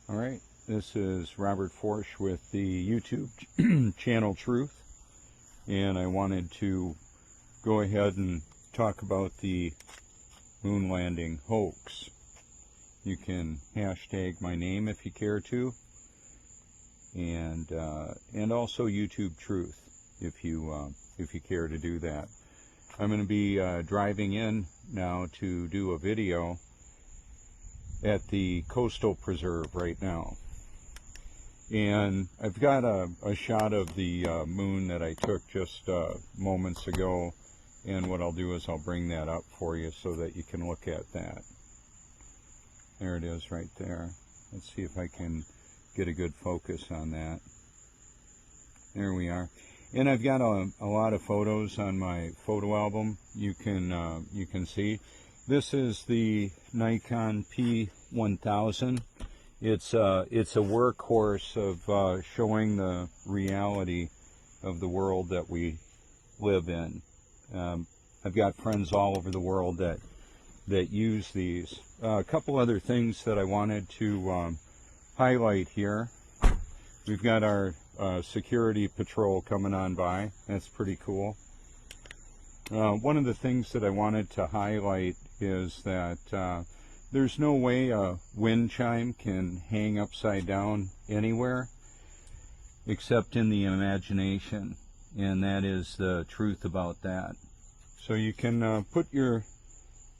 All right, this is Robert Forsch with the YouTube channel Truth, and I wanted to go ahead and talk about the moon landing hoax. You can hashtag my name if you care to, and also YouTube Truth if you care to do that. I'm going to be driving in now to do a video at the Coastal Preserve right now, and I've got a shot of the moon that I took just moments ago, and what I'll do is I'll bring that up for you so that you can look at that. There it is right there. Let's see if I can get a good focus on that. There we are. And I've got a lot of photos on my photo album. You can see. This is the Nikon P1000. It's a workhorse of showing the reality of the world that we live in. I've got friends all over the world that use these. A couple other things that I wanted to highlight here. We've got our security patrol coming on by. That's pretty cool. One of the things that I wanted to highlight is that there's no way a wind chime can hang upside down anywhere except in the imagination, and that is the truth about that. So you can put your,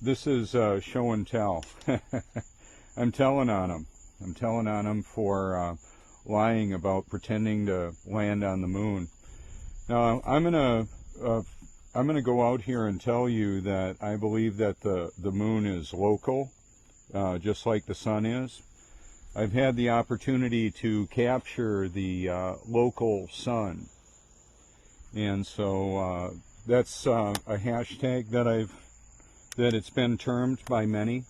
this is show and tell. I'm telling on them. I'm telling on them for lying about pretending to land on the moon. Now I'm gonna go out here and tell you that I believe that the moon is local, just like the sun is. I've had the opportunity to capture the local sun, and so that's a hashtag that it's been termed by many,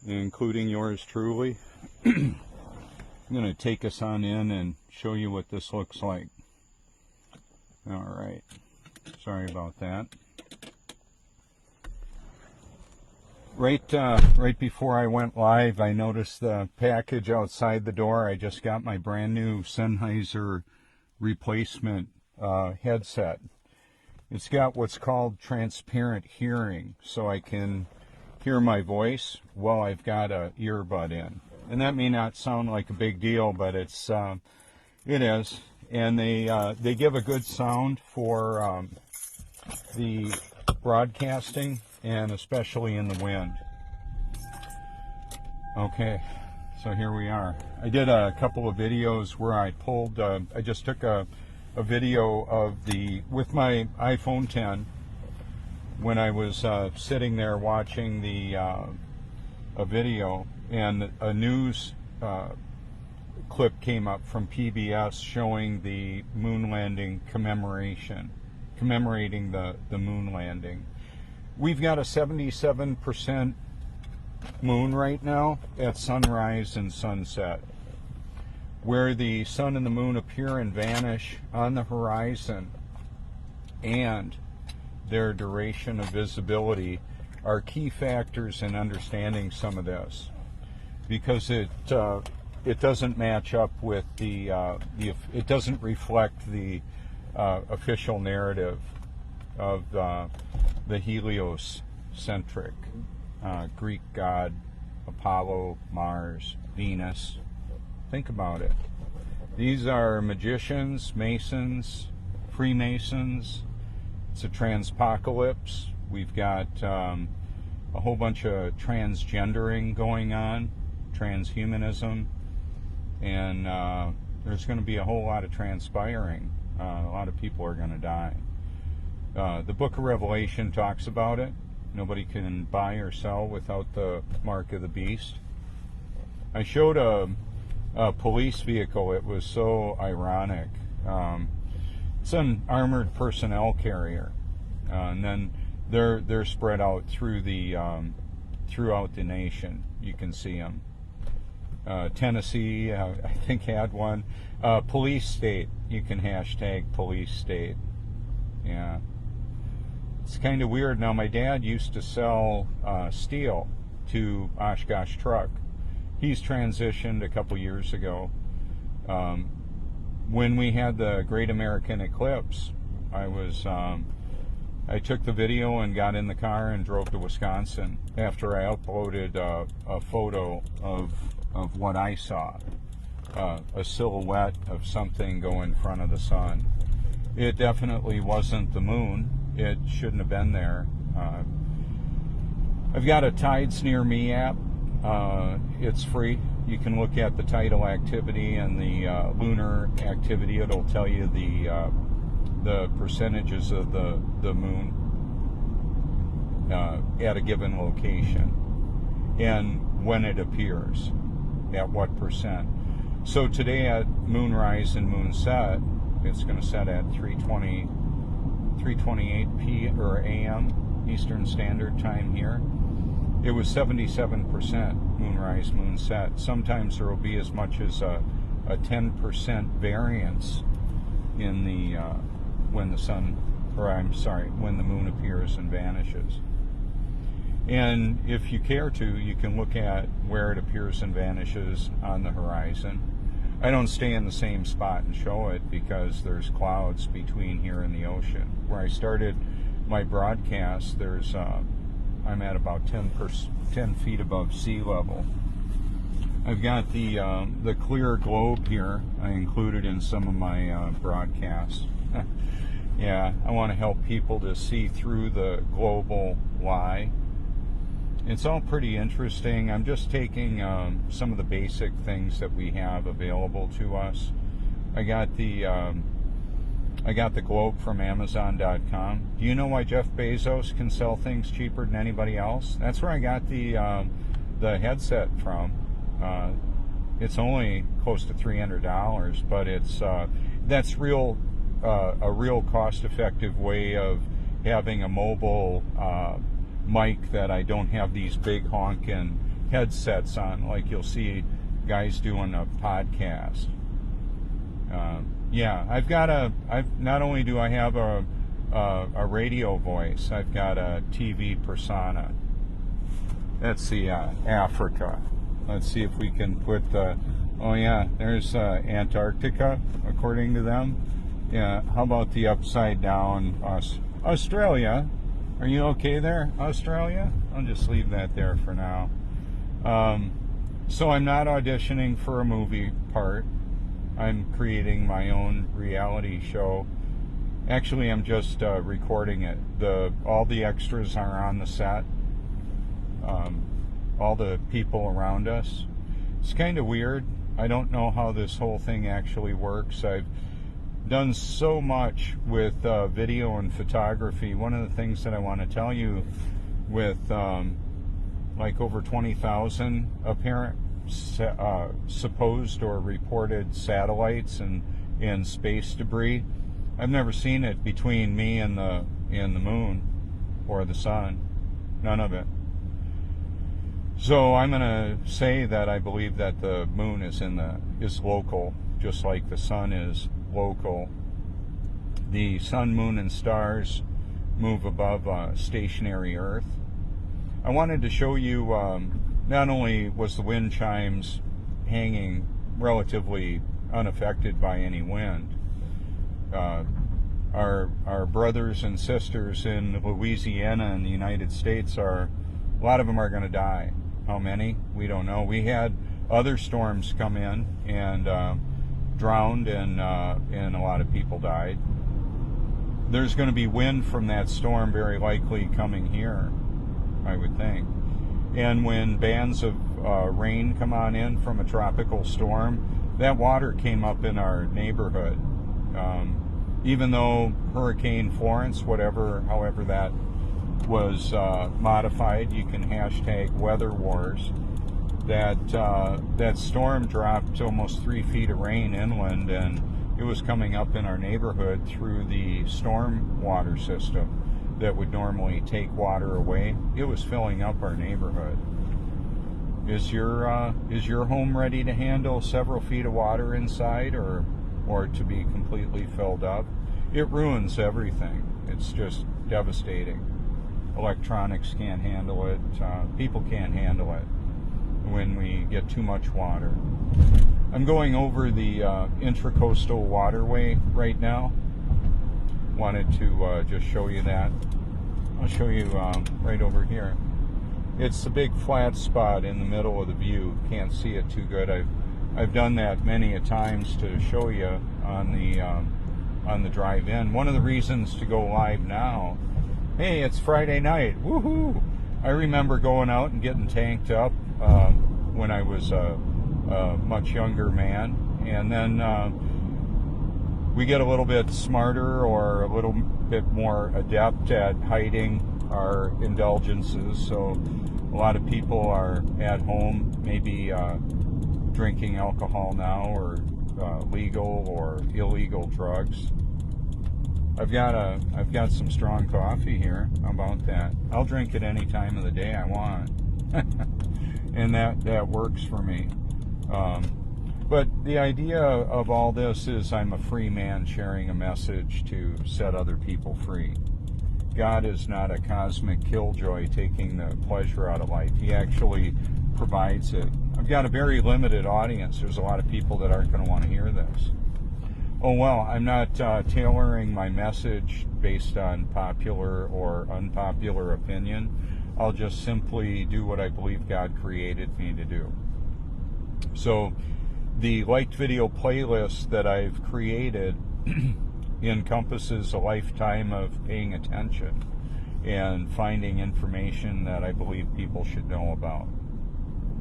including yours truly. I'm going to take us on in and show you what this looks like. All right. Sorry about that. Right before I went live, I noticed the package outside the door. I just got my brand new Sennheiser replacement headset. It's got what's called transparent hearing, so I can hear my voice while I've got an earbud in. And that may not sound like a big deal, but it is. And they give a good sound for the broadcasting, and especially in the wind. Okay, so here we are. I did a couple of videos where I pulled, I just took a video of with my iPhone 10 when I was sitting there watching a video, and a news clip came up from PBS showing the moon landing commemorating the moon landing. We've got a 77% moon right now at sunrise and sunset, where the sun and the moon appear and vanish on the horizon, and their duration of visibility are key factors in understanding some of this, because it doesn't match up with it doesn't reflect the official narrative of the heliocentric Greek god Apollo, Mars, Venus. Think about it. These are magicians, masons, Freemasons. It's a transpocalypse. We've got a whole bunch of transgendering going on, transhumanism, and there's going to be a whole lot of transpiring. A lot of people are going to die. The book of Revelation talks about it. Nobody can buy or sell without the mark of the beast. I showed a police vehicle. It was so ironic. It's an armored personnel carrier, and then they're spread out through throughout the nation. You can see them. Tennessee, I think, had one. Police state. You can hashtag police state. Yeah. It's kind of weird. Now, my dad used to sell steel to Oshkosh Truck. he's transitioned a couple years ago. When we had the Great American Eclipse, I took the video and got in the car and drove to Wisconsin after I uploaded a photo of what I saw, a silhouette of something go in front of the sun. It definitely wasn't the moon. It shouldn't have been there. I've got a Tides Near Me app. It's free. You can look at the tidal activity and the lunar activity. It'll tell you the percentages of the moon at a given location and when it appears, at what percent. So today at moonrise and moonset, it's going to set at 3:28 p.m. or a.m. Eastern Standard Time here. It was 77% moonrise, moonset. Sometimes there will be as much as a 10% variance in the when the moon appears and vanishes. And if you care to, you can look at where it appears and vanishes on the horizon. I don't stay in the same spot and show it because there's clouds between here and the ocean. Where I started my broadcast, I'm at about 10 feet above sea level. I've got the clear globe here. I included in some of my broadcasts. Yeah, I want to help people to see through the global lie. It's all pretty interesting. I'm just taking some of the basic things that we have available to us. I got the globe from Amazon.com. Do you know why Jeff Bezos can sell things cheaper than anybody else? That's where I got the headset from. It's only close to $300, but that's a real cost-effective way of having a mobile mic that I don't have these big honking headsets on, like you'll see guys doing a podcast. Yeah, not only do I have a radio voice, I've got a TV persona. Let's see, Africa. Let's see if we can put oh yeah, there's Antarctica, according to them. Yeah, how about the upside down Australia? Are you okay there, Australia? I'll just leave that there for now. So I'm not auditioning for a movie part. I'm creating my own reality show. Actually, I'm just recording it. All the extras are on the set. All the people around us. It's kind of weird. I don't know how this whole thing actually works. I've done so much with video and photography. One of the things that I want to tell you, with like over 20,000 apparent supposed or reported satellites and space debris, I've never seen it between me and the moon or the sun. None of it. So I'm going to say that I believe that the moon is local, just like the sun is local. The sun, moon, and stars move above stationary Earth. I wanted to show you, not only was the wind chimes hanging relatively unaffected by any wind, our brothers and sisters in Louisiana and the United States a lot of them are going to die. How many? We don't know. We had other storms come in and drowned, and a lot of people died. There's going to be wind from that storm very likely coming here, I would think. And when bands of rain come on in from a tropical storm, that water came up in our neighborhood. Even though Hurricane Florence, however that was modified, you can hashtag weather wars, that storm dropped almost 3 feet of rain inland, and it was coming up in our neighborhood through the storm water system that would normally take water away. It was filling up our neighborhood. Is your home ready to handle several feet of water inside, or to be completely filled up? It ruins everything. It's just devastating. Electronics can't handle it. People can't handle it. when we get too much water. I'm going over the Intracoastal Waterway right now. Wanted to just show you that. I'll show you right over here. It's the big flat spot in the middle of the view. Can't see it too good. I've done that many a times to show you on the drive in. One of the reasons to go live now, hey, it's Friday night, woohoo! I remember going out and getting tanked up when I was a much younger man, and then we get a little bit smarter or a little bit more adept at hiding our indulgences. So a lot of people are at home, maybe drinking alcohol now, or legal or illegal drugs. I've got some strong coffee here. How about that? I'll drink it any time of the day I want, and that works for me. But the idea of all this is I'm a free man sharing a message to set other people free. God is not a cosmic killjoy taking the pleasure out of life. He actually provides it. I've got a very limited audience. There's a lot of people that aren't going to want to hear this. Oh well, I'm not tailoring my message based on popular or unpopular opinion. I'll just simply do what I believe God created me to do. So the liked video playlist that I've created encompasses a lifetime of paying attention and finding information that I believe people should know about,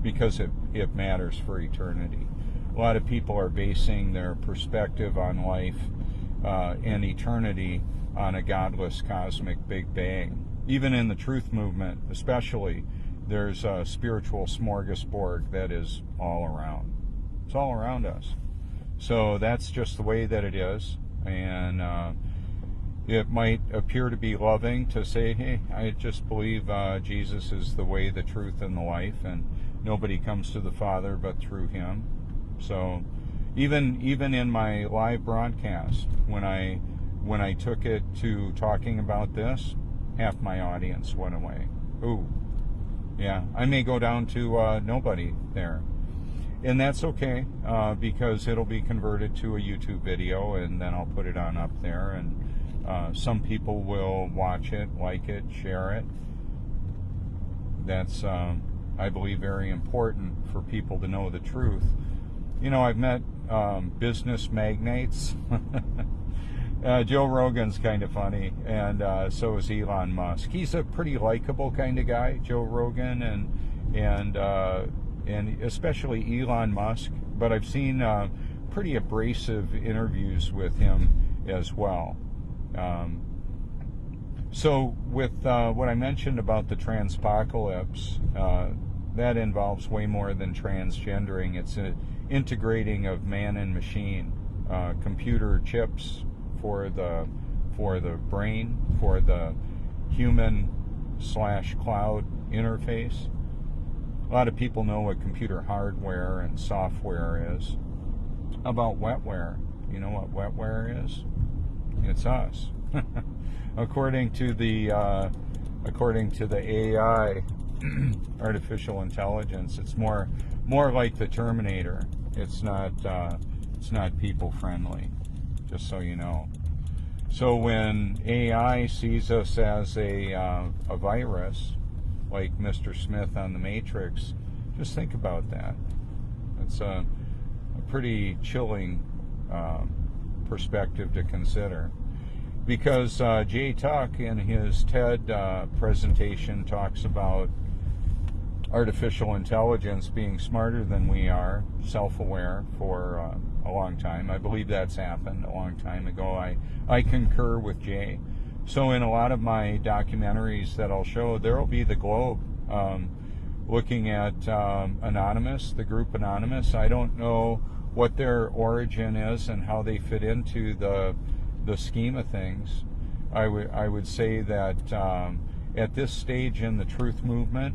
because it matters for eternity. A lot of people are basing their perspective on life and eternity on a godless cosmic Big Bang. Even in the truth movement especially, there's a spiritual smorgasbord that is all around. It's all around us. So that's just the way that it is. And it might appear to be loving to say, hey, I just believe Jesus is the way, the truth, and the life, and nobody comes to the Father but through him. So even in my live broadcast, when I took it to talking about this, half my audience went away. Ooh, yeah, I may go down to nobody there. And that's okay, because it'll be converted to a YouTube video, and then I'll put it on up there, and some people will watch it, like it, share it. That's, I believe, very important for people to know the truth. You know, I've met business magnates. Joe Rogan's kind of funny, and so is Elon Musk. He's a pretty likable kind of guy, Joe Rogan, and especially Elon Musk. But I've seen pretty abrasive interviews with him as well. So with what I mentioned about the transpocalypse, that involves way more than transgendering. It's an integrating of man and machine, computer chips for the brain, for the human/cloud interface. A lot of people know what computer hardware and software is. How about wetware? You know what wetware is? It's us. According to the AI, artificial intelligence, it's more like the Terminator. It's not people friendly, just so you know. So when AI sees us as a virus, like Mr. Smith on The Matrix, just think about that. It's a pretty chilling perspective to consider. Because Jay Tuck in his TED presentation talks about artificial intelligence being smarter than we are, self-aware for a long time. I believe that's happened a long time ago. I concur with Jay. So in a lot of my documentaries that I'll show, there will be the globe looking at Anonymous, the group Anonymous. I don't know what their origin is and how they fit into the scheme of things. I would say that at this stage in the truth movement,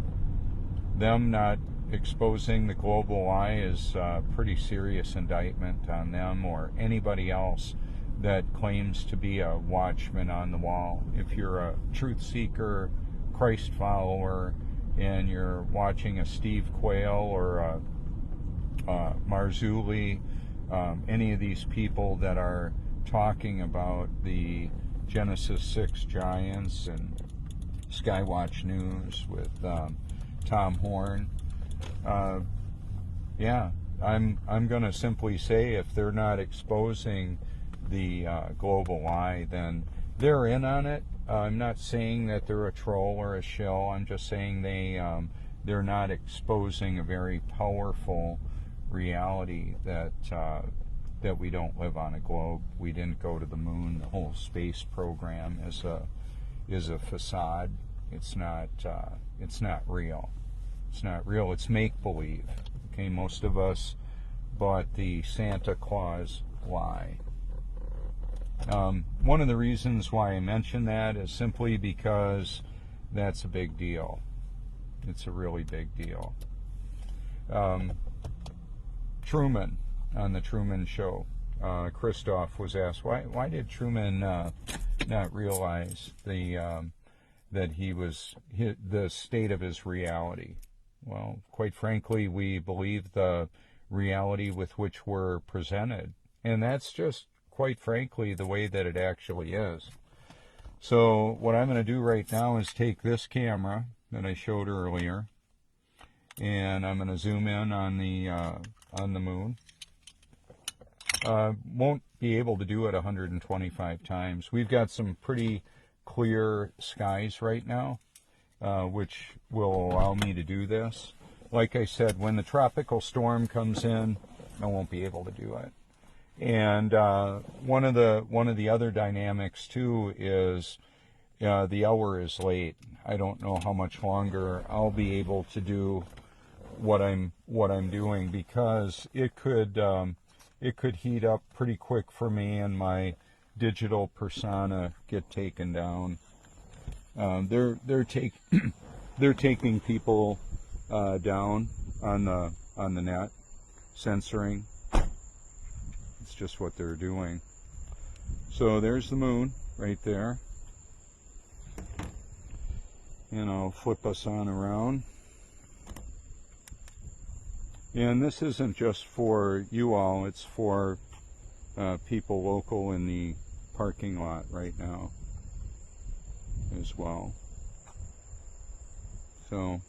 them not exposing the global lie is a pretty serious indictment on them or anybody else that claims to be a watchman on the wall. If you're a truth seeker, Christ follower, and you're watching a Steve Quayle or a Marzulli, any of these people that are talking about the Genesis 6 giants and Skywatch News with Tom Horn, yeah, I'm going to simply say if they're not exposing the global lie, then they're in on it. I'm not saying that they're a troll or a shill. I'm just saying they're not exposing a very powerful reality that that we don't live on a globe. We didn't go to the moon. The whole space program is a facade. It's not real. It's not real. It's make believe. Okay, most of us bought the Santa Claus lie. One of the reasons why I mention that is simply because that's a big deal. It's a really big deal. Truman, on the Truman Show, Christoph was asked, why did Truman not realize that he was the state of his reality? Well, quite frankly, we believe the reality with which we're presented, and that's just, quite frankly, the way that it actually is. So what I'm going to do right now is take this camera that I showed earlier, and I'm going to zoom in on the moon. Won't be able to do it 125 times. We've got some pretty clear skies right now, which will allow me to do this. Like I said, when the tropical storm comes in, I won't be able to do it. And one of the other dynamics too is the hour is late. I don't know how much longer I'll be able to do what I'm doing, because it could heat up pretty quick for me and my digital persona get taken down. They're taking people down on the net, censoring. It's just what they're doing. So there's the moon right there, and I'll flip us on around. And this isn't just for you all, it's for people local in the parking lot right now as well. So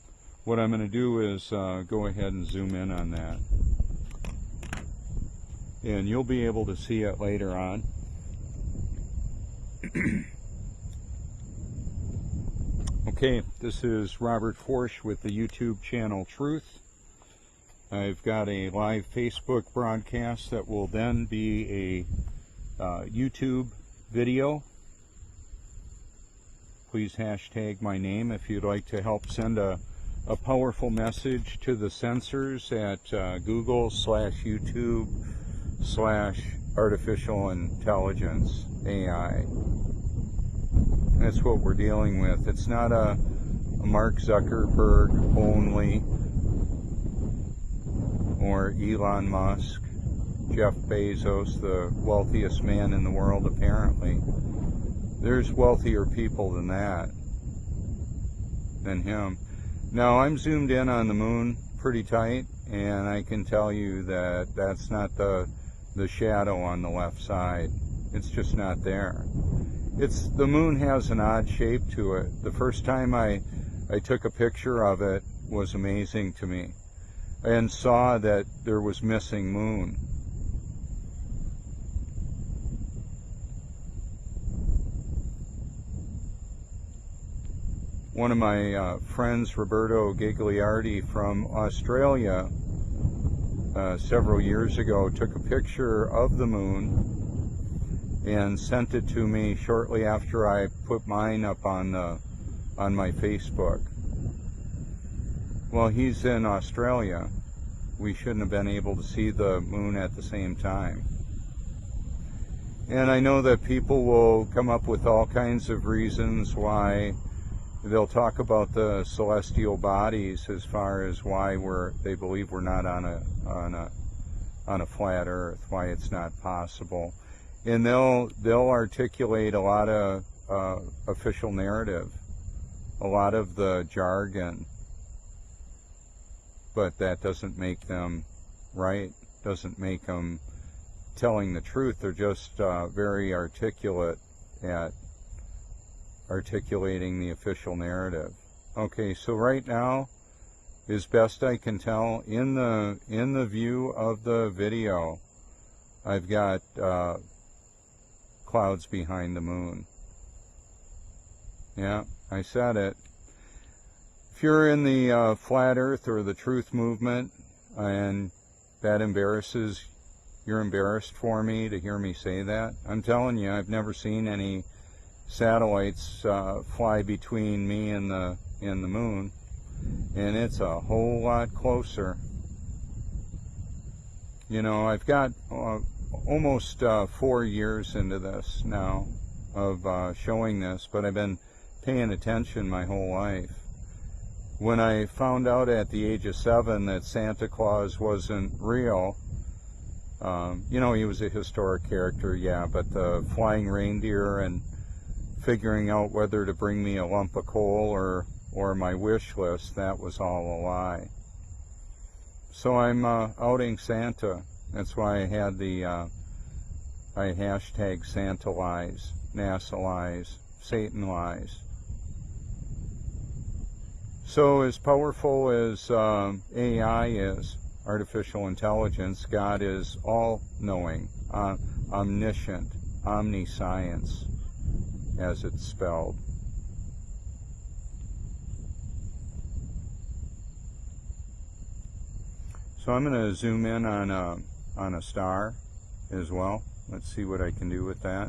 what I'm going to do is go ahead and zoom in on that. And you'll be able to see it later on. Okay, this is Robert Forsch with the YouTube channel Truth. I've got a live Facebook broadcast that will then be a YouTube video. Please hashtag my name if you'd like to help send a powerful message to the censors at Google/YouTube/artificial intelligence, AI. That's what we're dealing with. It's not a Mark Zuckerberg only, or Elon Musk, Jeff Bezos, the wealthiest man in the world apparently. There's wealthier people than that, than him. Now I'm zoomed in on the moon pretty tight, and I can tell you that that's not the shadow on the left side. It's just not there. The moon has an odd shape to it. The first time I took a picture of it was amazing to me, and saw that there was missing moon. One of my friends, Roberto Gigliardi from Australia, several years ago took a picture of the moon and sent it to me shortly after I put mine up on my Facebook. Well, he's in Australia. We shouldn't have been able to see the moon at the same time. And I know that people will come up with all kinds of reasons why. They'll talk about the celestial bodies as far as why they believe we're not on a flat Earth, why it's not possible, and they'll articulate a lot of official narrative, a lot of the jargon but that doesn't make them right, doesn't make them telling the truth. They're just very articulate at articulating the official narrative. Okay, so right now, as best I can tell, in the view of the video, I've got clouds behind the moon. Yeah, I said it. If you're in the flat earth or the truth movement and that you're embarrassed for me to hear me say that, I'm telling you, I've never seen any satellites fly between me and the moon, and it's a whole lot closer. You know, I've got almost 4 years into this now of showing this, but I've been paying attention my whole life. When I found out at the age of 7 that Santa Claus wasn't real, you know, he was a historic character, yeah, but the flying reindeer and figuring out whether to bring me a lump of coal or my wish list, that was all a lie. So I'm outing Santa. That's why I had I hashtag Santa lies, NASA lies, Satan lies. So as powerful as AI is, artificial intelligence, God is all-knowing, omniscient, omniscience, as it's spelled. So I'm going to zoom in on a star as well. Let's see what I can do with that.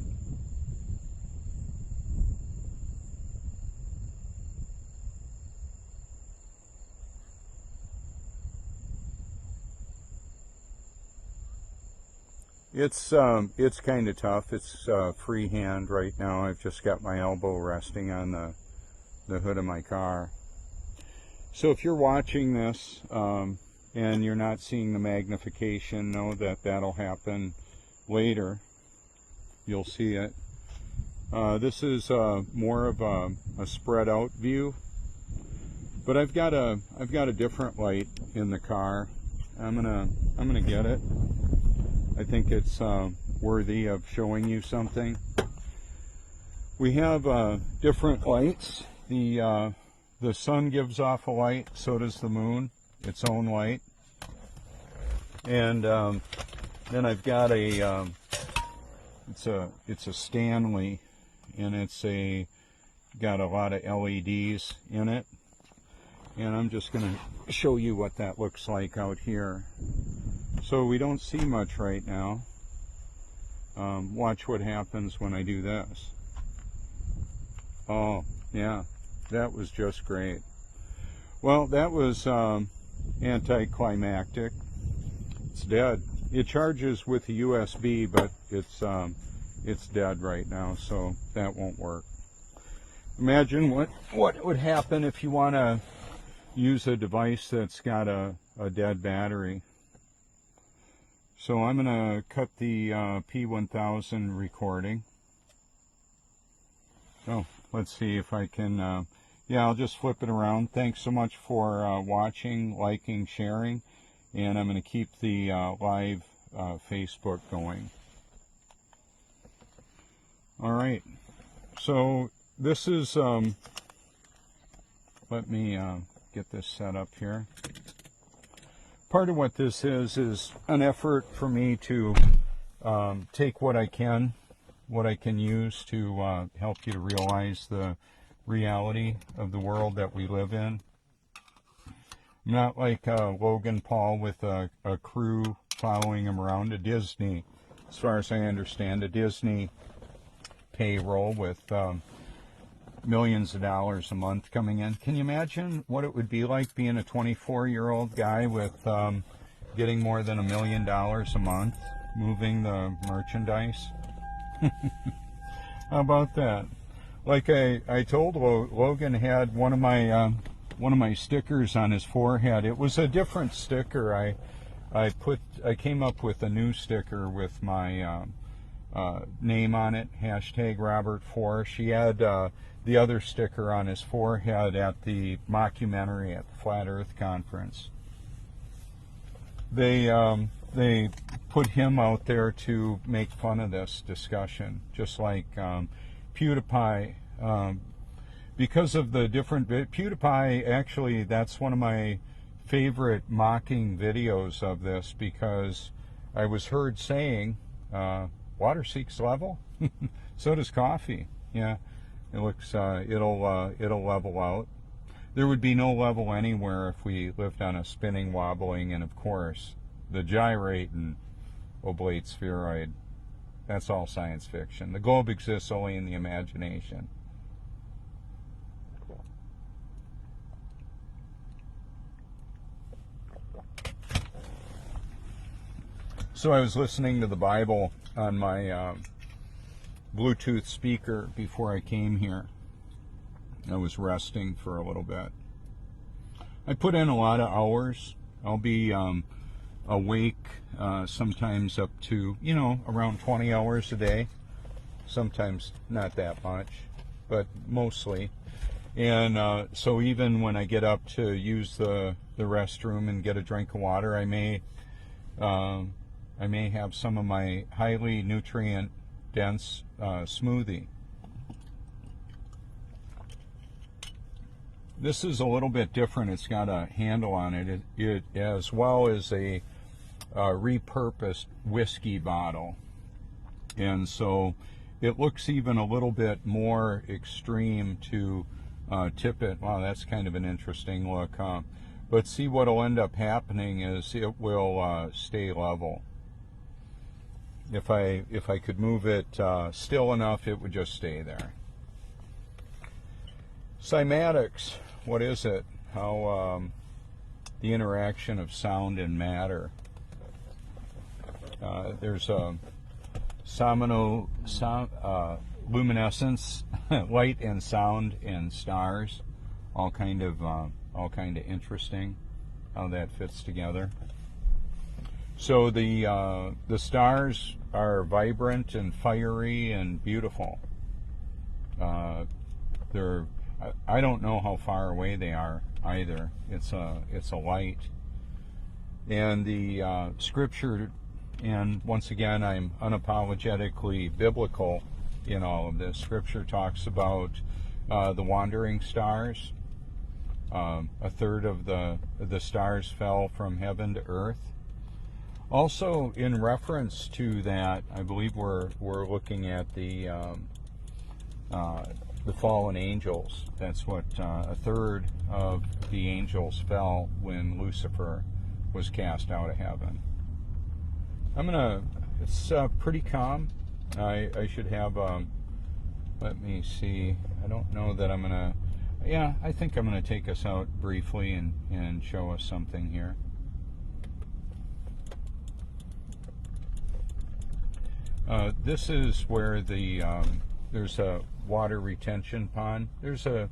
It's kind of tough. It's freehand right now. I've just got my elbow resting on the hood of my car. So if you're watching this and you're not seeing the magnification, know that that'll happen later. You'll see it. This is more of a spread out view, but I've got a different light in the car. I'm gonna get it. I think it's worthy of showing you something. We have different lights. The sun gives off a light, so does the moon, its own light. And then I've got it's a Stanley, and it's got a lot of LEDs in it. And I'm just going to show you what that looks like out here. So we don't see much right now. Watch what happens when I do this. Oh, yeah, that was just great. Well, that was anticlimactic. It's dead. It charges with the USB, but it's dead right now, so that won't work. Imagine what would happen if you want to use a device that's got a dead battery. So I'm going to cut the P1000 recording. Oh, let's see if I can, yeah, I'll just flip it around. Thanks so much for watching, liking, sharing, and I'm going to keep the live Facebook going. All right, so this is, let me get this set up here. Part of what this is an effort for me to take what I can use to help you to realize the reality of the world that we live in. I'm not like Logan Paul with a crew following him around. A Disney, as far as I understand, a Disney payroll with millions of dollars a month coming in. Can you imagine what it would be like being a 24-year-old guy with getting more than $1 million a month, moving the merchandise? How about that? Like I told Logan had one of my stickers on his forehead. It was a different sticker. I came up with a new sticker with my name on it, hashtag Robert Forsh. He had the other sticker on his forehead at the mockumentary at the Flat Earth Conference. they put him out there to make fun of this discussion, just like PewDiePie. Because of the different PewDiePie, actually, that's one of my favorite mocking videos of this, because I was heard saying, water seeks level, so does coffee. Yeah, it looks it'll level out. There would be no level anywhere if we lived on a spinning, wobbling, and of course the gyrate and oblate spheroid. That's all science fiction. The globe exists only in the imagination. So I was listening to the Bible on my Bluetooth speaker before I came here. I was resting for a little bit. I put in a lot of hours. I'll be awake sometimes up to, around 20 hours a day. Sometimes not that much, but mostly. And so even when I get up to use the restroom and get a drink of water, I may have some of my highly nutrient-dense smoothie. This is a little bit different. It's got a handle on it, as well as a repurposed whiskey bottle. And so it looks even a little bit more extreme to tip it. Wow, that's kind of an interesting look, huh? But see, what will end up happening is it will stay level. If I could move it still enough, it would just stay there. Cymatics, what is it? How the interaction of sound and matter. There's a luminescence, light and sound and stars, all kind of interesting how that fits together. So the stars are vibrant and fiery and beautiful. I don't know how far away they are either. It's a light, and the scripture. And once again, I'm unapologetically biblical in all of this. Scripture talks about the wandering stars. A third of the stars fell from heaven to earth. Also, in reference to that, I believe we're looking at the fallen angels. That's what a third of the angels fell when Lucifer was cast out of heaven. It's pretty calm. I should have, let me see, I don't know that I'm gonna, yeah, I think I'm gonna take us out briefly and show us something here. This is where there's a water retention pond. There's a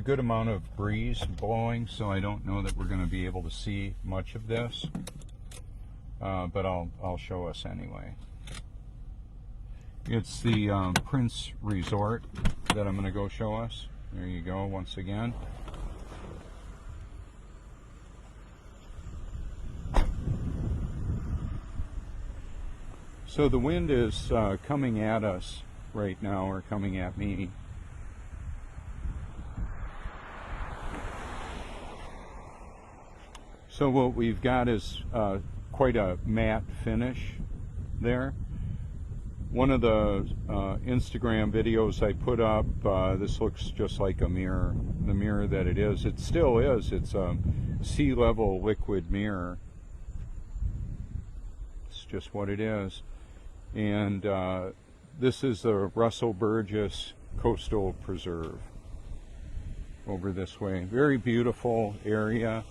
good amount of breeze blowing, so I don't know that we're going to be able to see much of this, but I'll show us anyway. It's the Prince Resort that I'm going to go show us. There you go, once again. So the wind is coming at us right now, or coming at me. So what we've got is quite a matte finish there. One of the Instagram videos I put up, this looks just like a mirror, the mirror that it is. It still is. It's a sea level liquid mirror. It's just what it is. And this is the Russell Burgess Coastal Preserve over this way. Very beautiful area.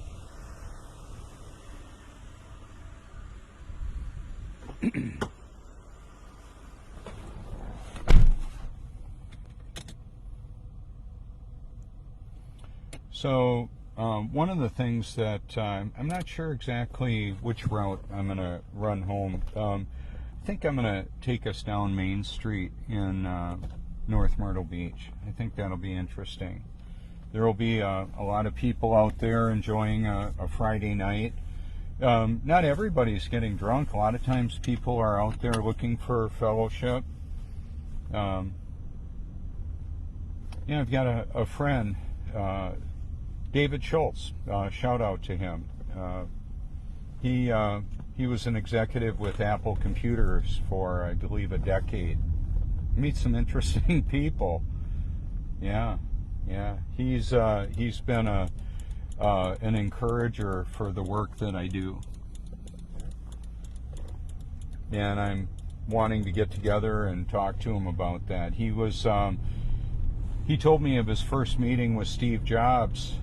So one of the things that I'm not sure exactly which route I'm going to run home. I think I'm going to take us down Main Street in North Myrtle Beach. I think that'll be interesting. There will be a lot of people out there enjoying a Friday night. not everybody's getting drunk. A lot of times people are out there looking for fellowship. I've got a friend, David Schultz. Shout out to him. He was an executive with Apple Computers for, I believe, a decade. Meet some interesting people. Yeah. He's been an encourager for the work that I do, and I'm wanting to get together and talk to him about that. He told me of his first meeting with Steve Jobs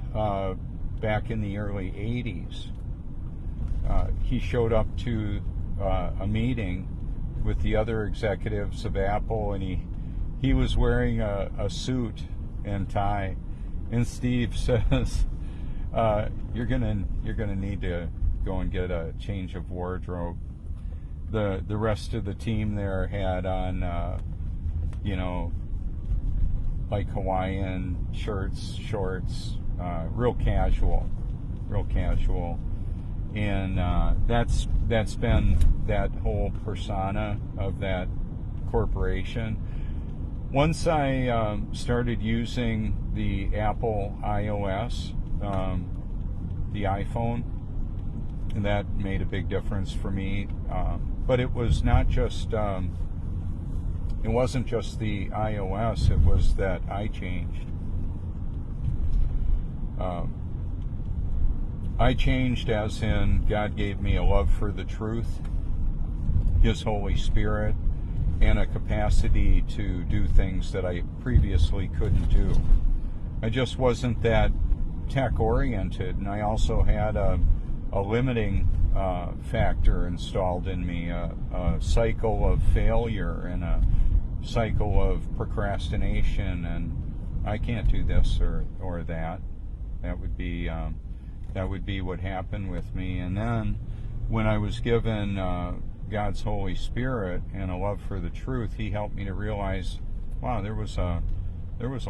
back in the early 80s. He showed up to a meeting with the other executives of Apple, and he was wearing a suit and tie, and Steve says, you're gonna need to go and get a change of wardrobe. The rest of the team there had on like Hawaiian shirts, shorts, real casual, and that's been that whole persona of that corporation. Once I started using the Apple iOS, the iPhone, and that made a big difference for me. But it was not just it wasn't just the iOS, it was that I changed. I changed as in God gave me a love for the truth, His Holy Spirit, and a capacity to do things that I previously couldn't do. I just wasn't that tech oriented, and I also had a limiting factor installed in me, a cycle of failure and a cycle of procrastination, and I can't do this or that. That would be what happened with me. And then when I was given God's Holy Spirit and a love for the truth, He helped me to realize, wow, there was a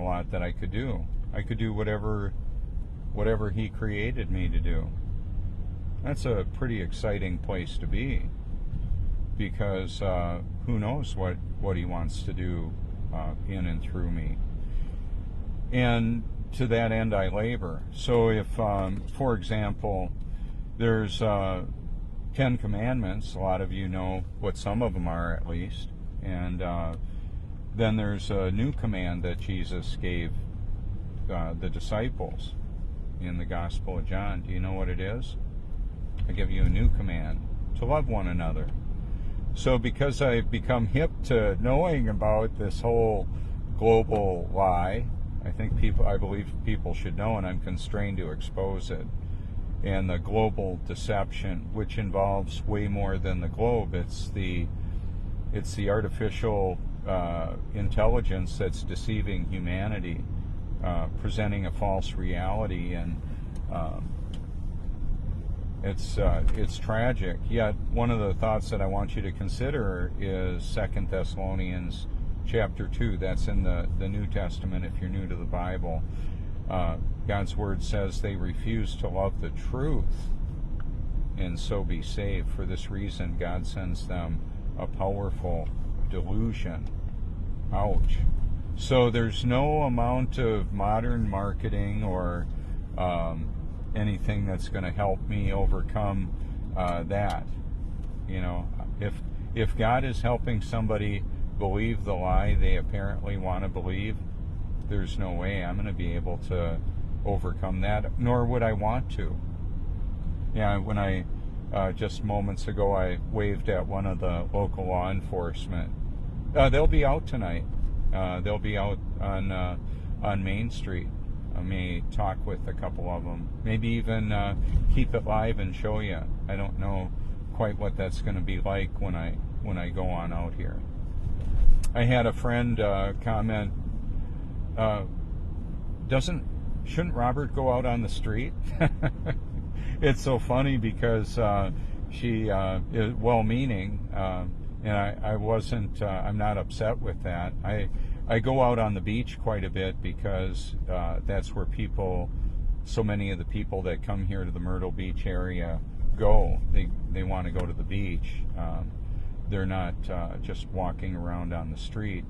lot that I could do. I could do whatever He created me to do. That's a pretty exciting place to be, because who knows what He wants to do in and through me. And to that end I labor. So if, for example, there's 10 commandments, a lot of you know what some of them are at least, and then there's a new command that Jesus gave the disciples in the Gospel of John. Do you know what it is? I give you a new command, to love one another. So because I've become hip to knowing about this whole global lie, I believe people should know, and I'm constrained to expose it. And the global deception, which involves way more than the globe. It's the artificial intelligence that's deceiving humanity, presenting a false reality, and it's tragic. Yet one of the thoughts that I want you to consider is 2 Thessalonians chapter 2. That's in the New Testament if you're new to the Bible. God's Word says they refuse to love the truth and so be saved. For this reason, God sends them a powerful delusion. Ouch. So there's no amount of modern marketing or anything that's going to help me overcome that. If God is helping somebody believe the lie they apparently want to believe, there's no way I'm going to be able to overcome that, nor would I want to. Yeah, when I just moments ago I waved at one of the local law enforcement. They'll be out tonight. They'll be out on Main Street. I may talk with a couple of them. Maybe even keep it live and show you. I don't know quite what that's going to be like when I go on out here. I had a friend comment, shouldn't Robert go out on the street? It's so funny because she is well-meaning, and I wasn't. I'm not upset with that. I go out on the beach quite a bit because that's where so many of the people that come here to the Myrtle Beach area go. They want to go to the beach. They're not just walking around on the street.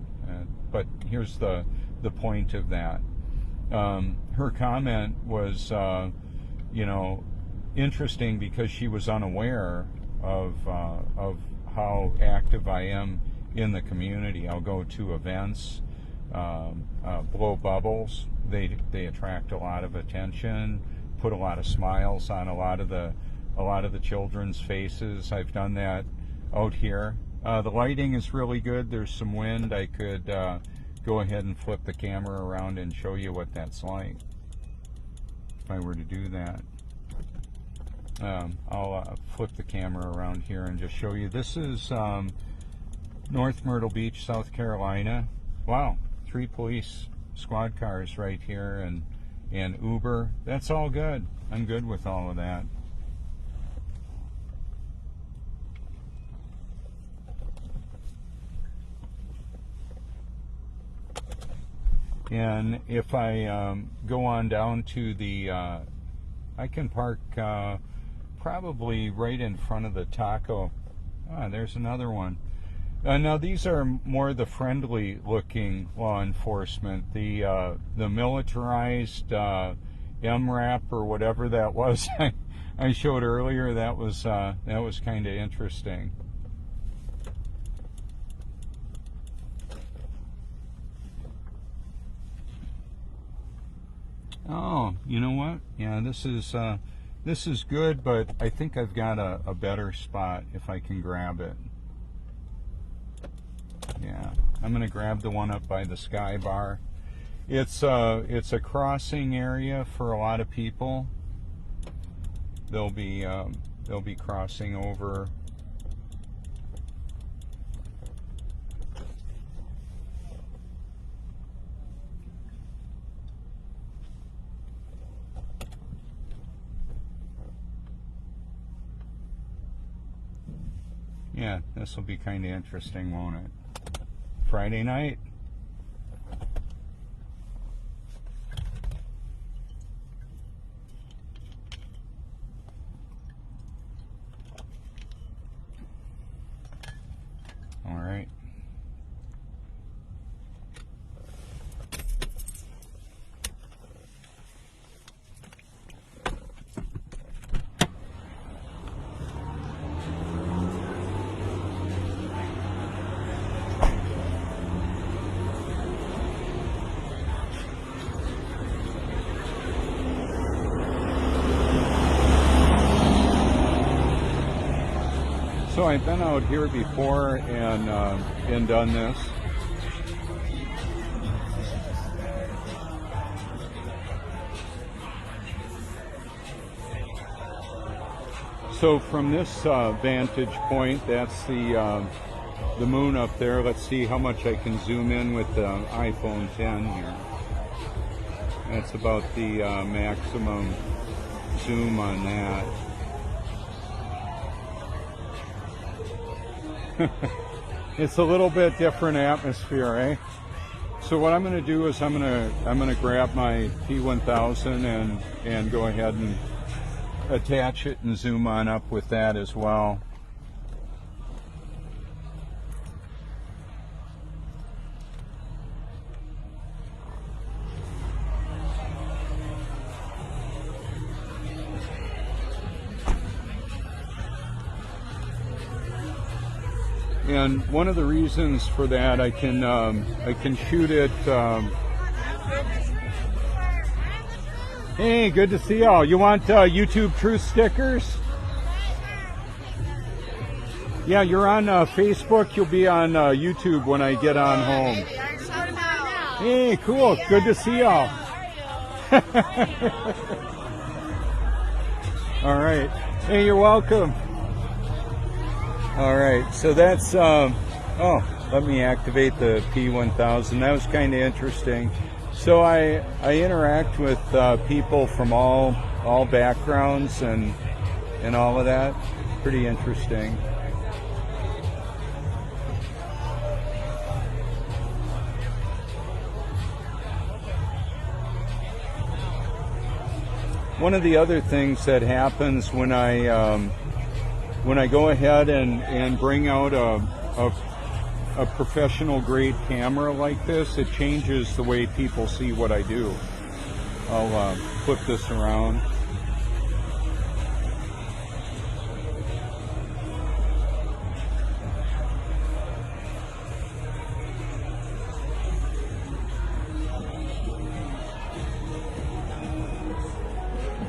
But here's the point of that. Her comment was, interesting because she was unaware of how active I am in the community. I'll go to events, blow bubbles. They attract a lot of attention, put a lot of smiles on a lot of the children's faces. I've done that out here. The lighting is really good. There's some wind. I could go ahead and flip the camera around and show you what that's like if I were to do that. I'll flip the camera around here and just show you. This is North Myrtle Beach, South Carolina. Wow, 3 police squad cars right here and Uber. That's all good. I'm good with all of that. And if I go on down to the, I can park probably right in front of the taco. There's another one. Now these are more the friendly looking law enforcement. The militarized MRAP or whatever that was I showed earlier, that was kind of interesting. Oh, you know what? Yeah, this is good, but I think I've got a better spot if I can grab it. Yeah, I'm gonna grab the one up by the Sky Bar. It's a crossing area for a lot of people. They'll be crossing over. Yeah, this will be kind of interesting, won't it? Friday night. All right. So I've been out here before and done this. So from this vantage point, that's the moon up there. Let's see how much I can zoom in with the iPhone 10 here. That's about the maximum zoom on that. It's a little bit different atmosphere, eh? So what I'm going to do is I'm going to grab my P1000 and go ahead and attach it and zoom on up with that as well. And one of the reasons for that, I can shoot it. Hey, good to see y'all. You want YouTube Truth stickers? Yeah, you're on Facebook. You'll be on YouTube when I get on home. Hey, cool. Good to see y'all. All right. Hey, you're welcome. All right, so that's, let me activate the P1000. That was kind of interesting. So I interact with people from all backgrounds and all of that. Pretty interesting. one of the other things that happens when I go ahead and bring out a professional grade camera like this, it changes the way people see what I do. I'll flip this around.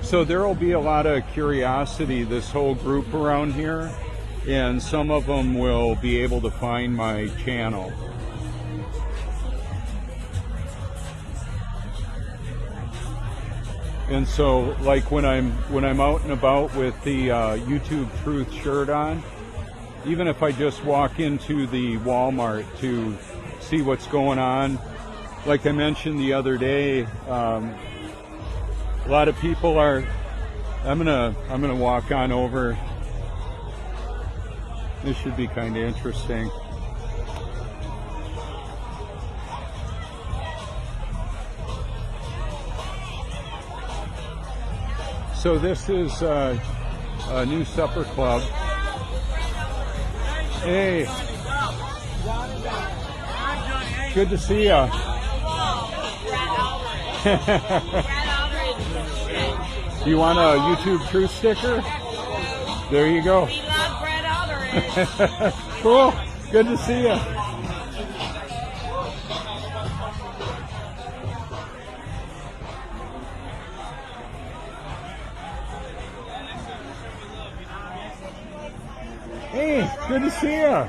So there will be a lot of curiosity, this whole group around here, and some of them will be able to find my channel. And so, like when I'm out and about with the YouTube Truth shirt on, even if I just walk into the Walmart to see what's going on, like I mentioned the other day, a lot of people are. I'm gonna walk on over. This should be kind of interesting. So this is a new supper club. Hey, good to see ya. You want a YouTube Truth sticker? There you go. We love Brett Aldridge. Cool. Good to see you. Hey, good to see you.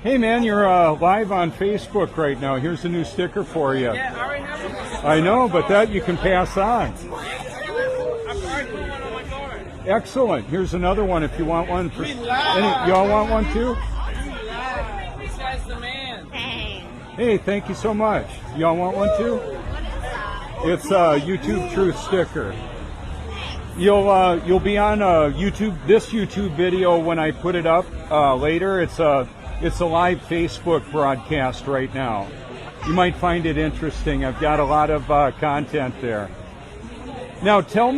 Hey man, you're live on Facebook right now. Here's a new sticker for you. Yeah, I already have one. I know, but that you can pass on. Excellent. Here's another one if you want one. Y'all want one too? This guy's the man. Hey, thank you so much. Y'all want one too? It's a YouTube Truth sticker. You'll be on this YouTube video when I put it up later. It's a live Facebook broadcast right now. You might find it interesting. I've got a lot of content there. Now tell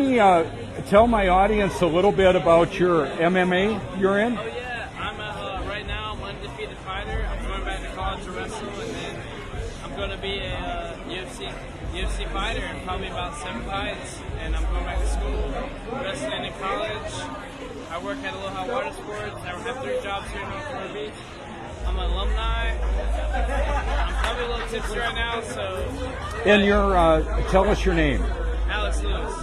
my audience a little bit about your MMA you're in. Oh yeah, I'm right now I'm undefeated fighter. I'm going back to college to wrestle, and then I'm going to be a UFC fighter in probably about 7 fights. And I'm going back to school, wrestling in college. I work at Aloha Water Sports. I have 3 jobs here in North Florida Beach. I'm an alumni. I'm probably a little tipsy right now, so. And tell us your name. Alex Lewis.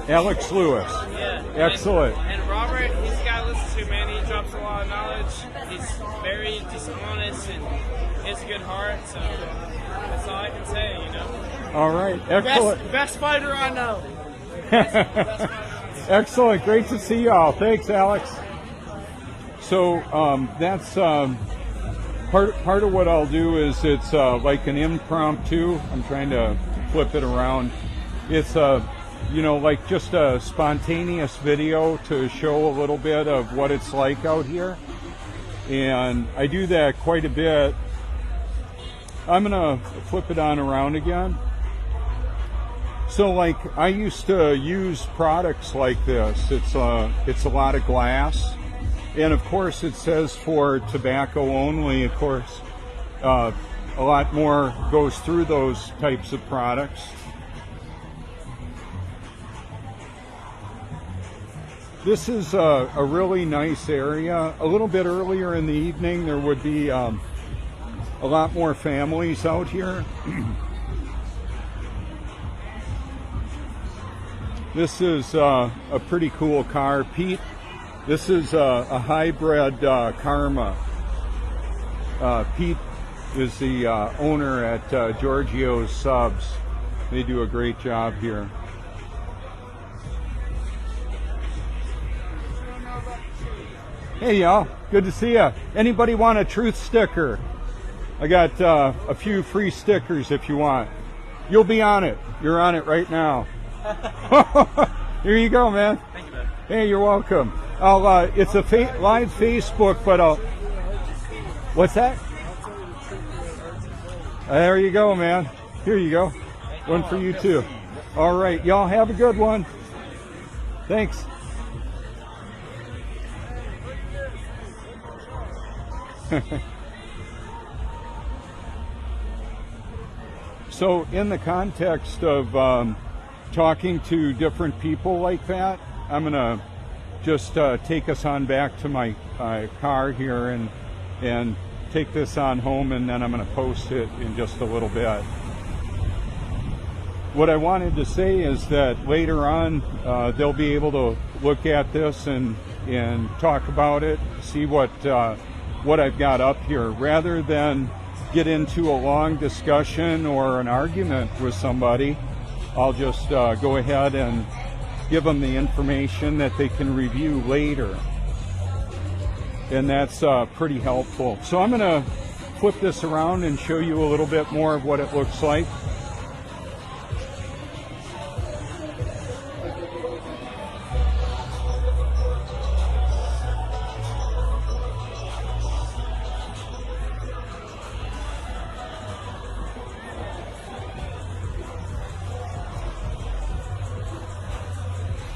Alex Lewis. Yeah. Excellent. And Robert, he's the guy I listen to, man. He drops a lot of knowledge. He's very just honest and he has a good heart. So that's all I can say, you know. All right. Excellent. Best fighter I know. Excellent. Great to see y'all. Thanks, Alex. So that's part of what I'll do is it's like an impromptu. I'm trying to flip it around. It's like just a spontaneous video to show a little bit of what it's like out here. And I do that quite a bit. I'm gonna flip it on around again. So like I used to use products like this. It's a lot of glass. And of course it says for tobacco only. Of course, a lot more goes through those types of products. This is a really nice area. A little bit earlier in the evening, there would be a lot more families out here. This is a pretty cool car, Pete. This is a hybrid Karma. Pete is the owner at Giorgio's Subs. They do a great job here. Hey y'all, good to see ya. Anybody want a Truth sticker? I got a few free stickers if you want. You'll be on it. You're on it right now. Here you go, man. Thank you, man. Hey, you're welcome. It's a live Facebook, but what's that? There you go, man. Here you go. One for you too. All right, y'all have a good one. Thanks. So in the context of talking to different people like that, I'm going to just take us on back to my car here and take this on home, and then I'm going to post it in just a little bit. What I wanted to say is that later on they'll be able to look at this and talk about it, see what I've got up here, rather than get into a long discussion or an argument with somebody. I'll just go ahead and give them the information that they can review later. And that's pretty helpful. So I'm going to flip this around and show you a little bit more of what it looks like.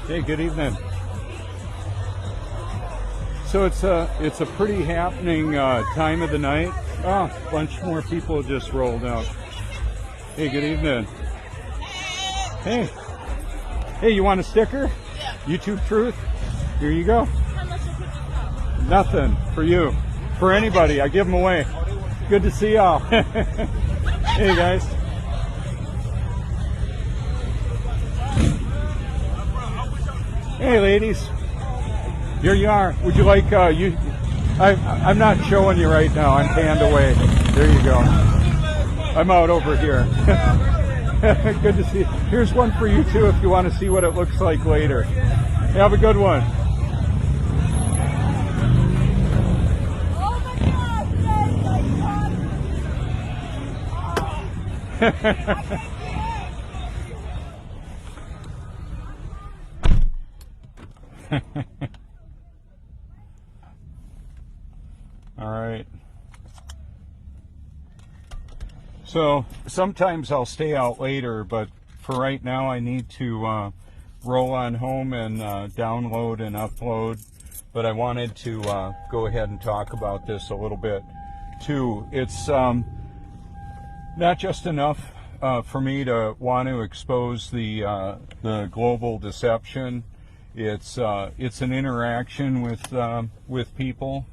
Hey, good evening. So it's a pretty happening time of the night. Oh, a bunch more people just rolled out. Hey, good evening. Hey. Hey, you want a sticker? Yeah. YouTube Truth? Here you go. How much you put this up? Nothing for you. For anybody, I give them away. Good to see y'all. Hey, guys. Hey, ladies. Here you are. Would you like I'm not showing you right now. I'm panned away. There you go. I'm out over here. Good to see you. Here's one for you too if you want to see what it looks like later. Have a good one. All right. So sometimes I'll stay out later, but for right now I need to roll on home and download and upload. But I wanted to go ahead and talk about this a little bit too. It's not just enough for me to want to expose the global deception. It's an interaction with people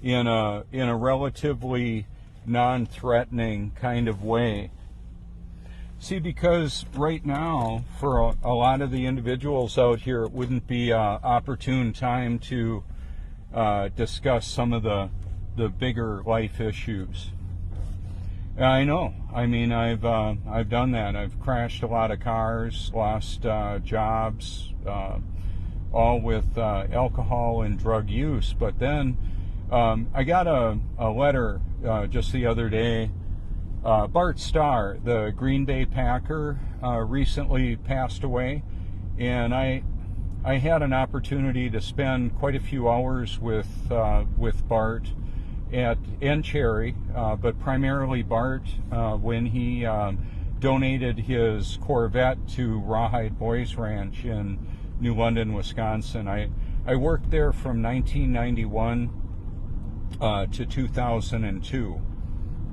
in a relatively non-threatening kind of way. See, because right now, for a lot of the individuals out here, it wouldn't be an opportune time to discuss some of the bigger life issues. I know. I mean, I've done that. I've crashed a lot of cars, lost jobs, all with alcohol and drug use. But then I got a letter just the other day. Bart Starr, the Green Bay Packer, recently passed away, and I had an opportunity to spend quite a few hours with Bart and Cherry, but primarily Bart, when he donated his Corvette to Rawhide Boys Ranch in New London, Wisconsin. I worked there from 1991 to 2002.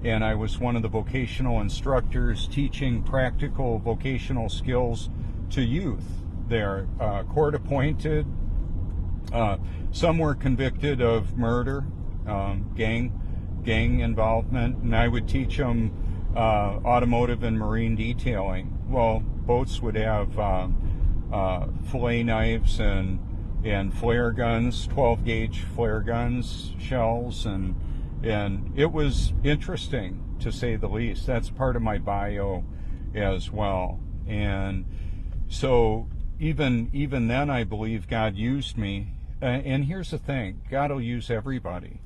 And I was one of the vocational instructors teaching practical vocational skills to youth there, court appointed. Some were convicted of murder, gang involvement, and I would teach them automotive and marine detailing. Well, boats would have fillet knives and flare guns, 12-gauge flare guns, shells, and it was interesting, to say the least. That's part of my bio as well. And so even then, I believe God used me. And here's the thing: God will use everybody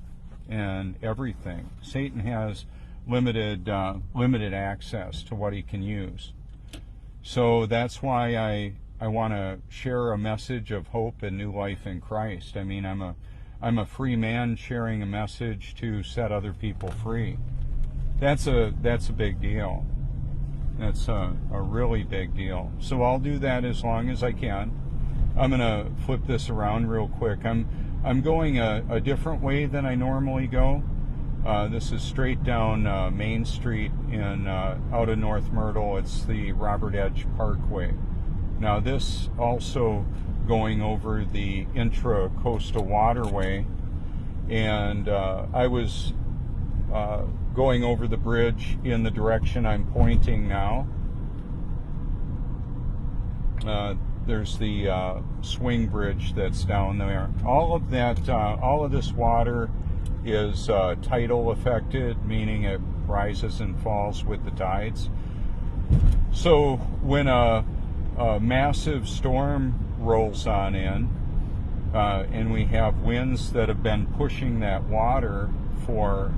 and everything. Satan has limited access to what he can use. So that's why I want to share a message of hope and new life in Christ. I mean, I'm a free man sharing a message to set other people free. That's a big deal. That's a really big deal. So I'll do that as long as I can. I'm gonna flip this around real quick. I'm going a different way than I normally go. This is straight down Main Street in out of North Myrtle. It's the Robert Edge Parkway. Now this also going over the Intra-Coastal Waterway, and I was going over the bridge in the direction I'm pointing now. There's the swing bridge that's down there. All of that, all of this water is tidal affected, meaning it rises and falls with the tides. So when a massive storm rolls on in, and we have winds that have been pushing that water for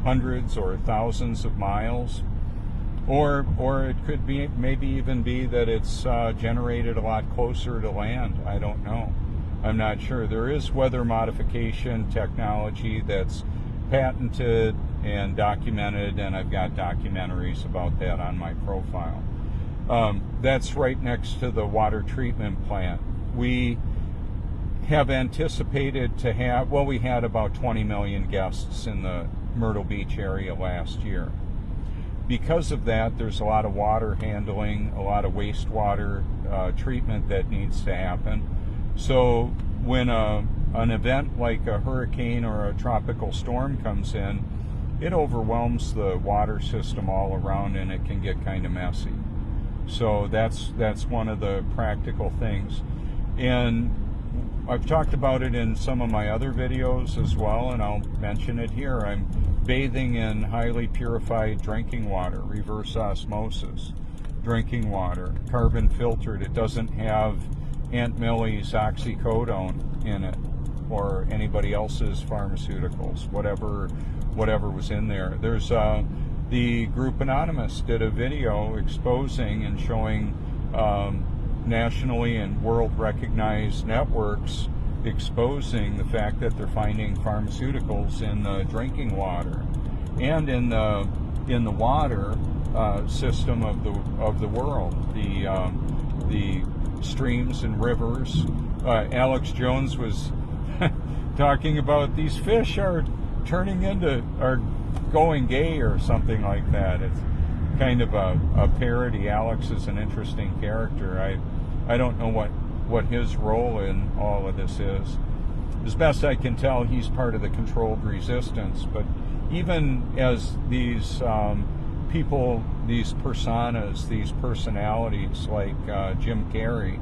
hundreds or thousands of miles, or it could be maybe even be that it's generated a lot closer to land. I don't know. I'm not sure. There is weather modification technology that's patented and documented, and I've got documentaries about that on my profile. That's right next to the water treatment plant. We have anticipated to have, well, we had about 20 million guests in the Myrtle Beach area last year. Because of that, there's a lot of water handling, a lot of wastewater treatment that needs to happen. So when an event like a hurricane or a tropical storm comes in, it overwhelms the water system all around, and it can get kind of messy. So that's one of the practical things. And I've talked about it in some of my other videos as well, and I'll mention it here. I'm bathing in highly purified drinking water, reverse osmosis drinking water, carbon filtered. It doesn't have Aunt Millie's oxycodone in it or anybody else's pharmaceuticals, whatever was in there. There's the group Anonymous did a video exposing and showing nationally and world recognized networks exposing the fact that they're finding pharmaceuticals in the drinking water and in the water system of the world, the streams and rivers. Alex Jones was talking about these fish are going gay or something like that. It's kind of a parody. Alex is an interesting character. I don't know what his role in all of this is. As best I can tell, he's part of the controlled resistance. But even as these people, these personas, these personalities like Jim Carrey,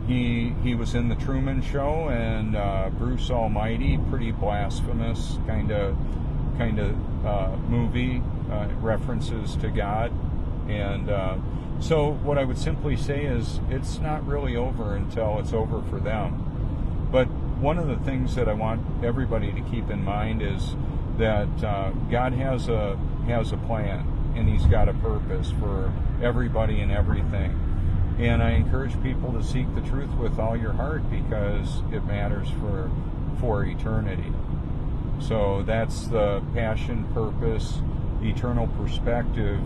he was in the Truman Show, and Bruce Almighty, pretty blasphemous kind of movie, references to God. And so what I would simply say is it's not really over until it's over for them. But one of the things that I want everybody to keep in mind is that God has a plan, and He's got a purpose for everybody and everything. And I encourage people to seek the truth with all your heart, because it matters for eternity. So that's the passion, purpose, eternal perspective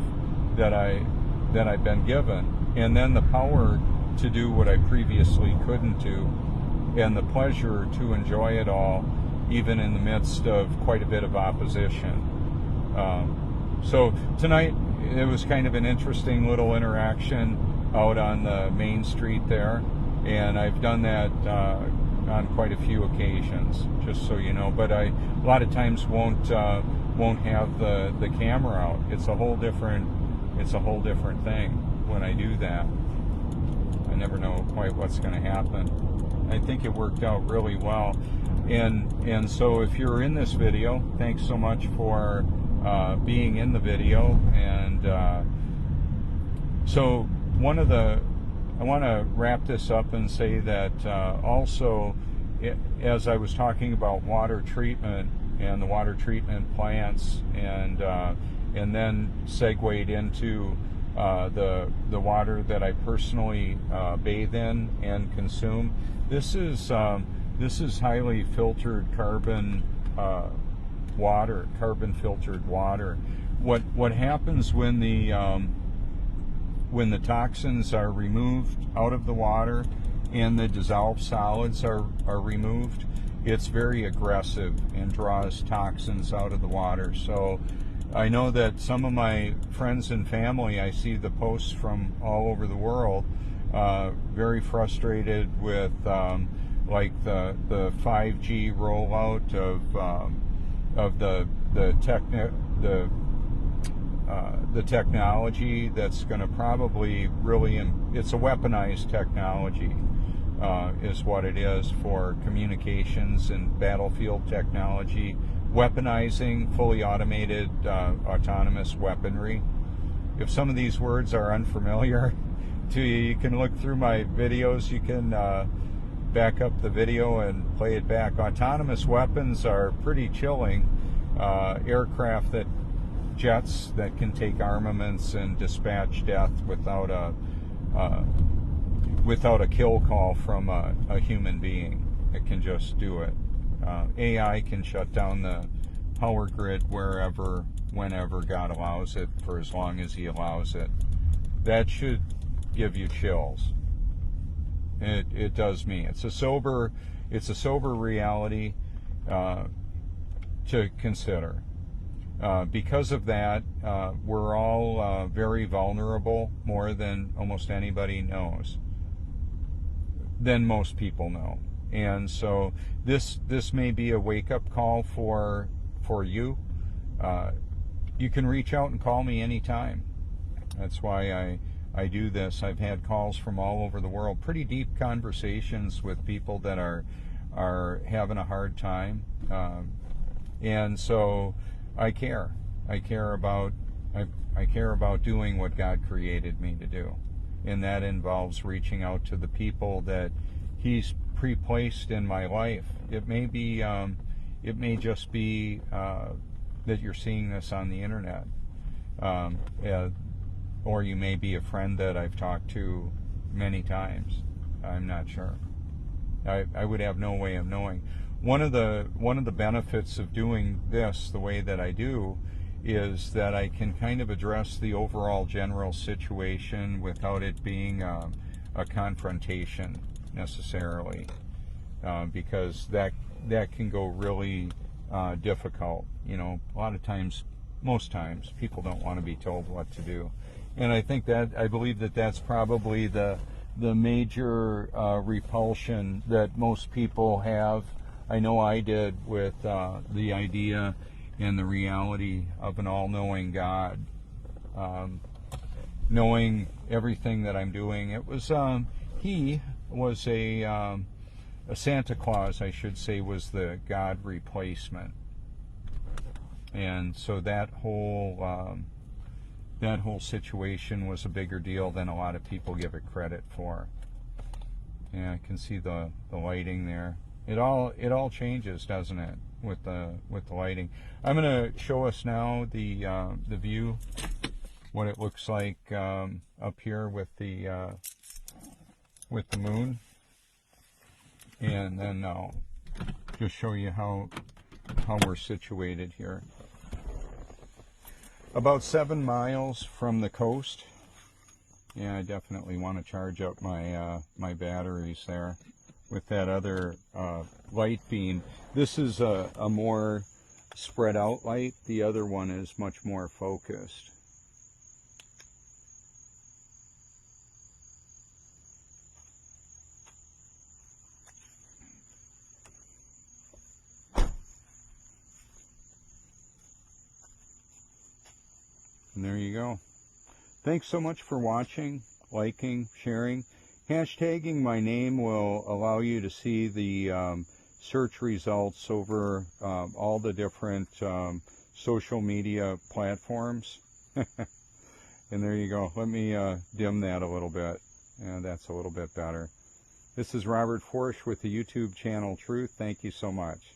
that I've been given, and then the power to do what I previously couldn't do, and the pleasure to enjoy it all, even in the midst of quite a bit of opposition. So tonight it was kind of an interesting little interaction out on the Main Street there, and I've done that on quite a few occasions, just so you know. But I a lot of times won't have the camera out. It's a whole different thing when I do that. I never know quite what's going to happen. I think it worked out really well. And so if you're in this video, thanks so much for being in the video. And so I want to wrap this up and say that also, as I was talking about water treatment and the water treatment plants, and then segued into the water that I personally bathe in and consume. This is highly filtered carbon water, carbon filtered water. What happens when the toxins are removed out of the water and the dissolved solids are removed, it's very aggressive and draws toxins out of the water. So I know that some of my friends and family, I see the posts from all over the world, very frustrated with like the 5G rollout of the technology that's going to probably really, it's a weaponized technology, is what it is for communications and battlefield technology, weaponizing fully automated autonomous weaponry. If some of these words are unfamiliar to you, you can look through my videos. You can back up the video and play it back. Autonomous weapons are pretty chilling. Aircraft jets that can take armaments and dispatch death without a kill call from a human being. It can just do it. AI can shut down the power grid wherever, whenever God allows it, for as long as He allows it. That should give you chills. It does me. It's a sober reality to consider. Because of that, we're all very vulnerable, more than almost anybody knows, than most people know. And so this may be a wake-up call for you. You can reach out and call me anytime. That's why I do this. I've had calls from all over the world, pretty deep conversations with people that are having a hard time, and so I care. I care about doing what God created me to do, and that involves reaching out to the people that He's pre-placed in my life. It may just be that you're seeing this on the internet, or you may be a friend that I've talked to many times. I'm not sure. I would have no way of knowing. One of the benefits of doing this the way that I do is that I can kind of address the overall general situation without it being a confrontation necessarily, because that can go really difficult. You know, a lot of times, most times, people don't want to be told what to do, and I believe that that's probably the major repulsion that most people have. I know I did with the idea and the reality of an all-knowing God, knowing everything that I'm doing. It was He was a Santa Claus, I should say, was the God replacement, and so that whole situation was a bigger deal than a lot of people give it credit for. Yeah, I can see the lighting there. It all changes, doesn't it, with the lighting? I'm going to show us now the view, what it looks like up here with the moon, and then I'll just show you how we're situated here. About 7 miles from the coast. Yeah, I definitely want to charge up my batteries there with that other light beam. This is a more spread out light. The other one is much more focused. And there you go. Thanks so much for watching, liking, sharing. Hashtagging my name will allow you to see the search results over all the different social media platforms. And there you go. Let me dim that a little bit. And that's a little bit better. This is Robert Forsch with the YouTube channel Truth. Thank you so much.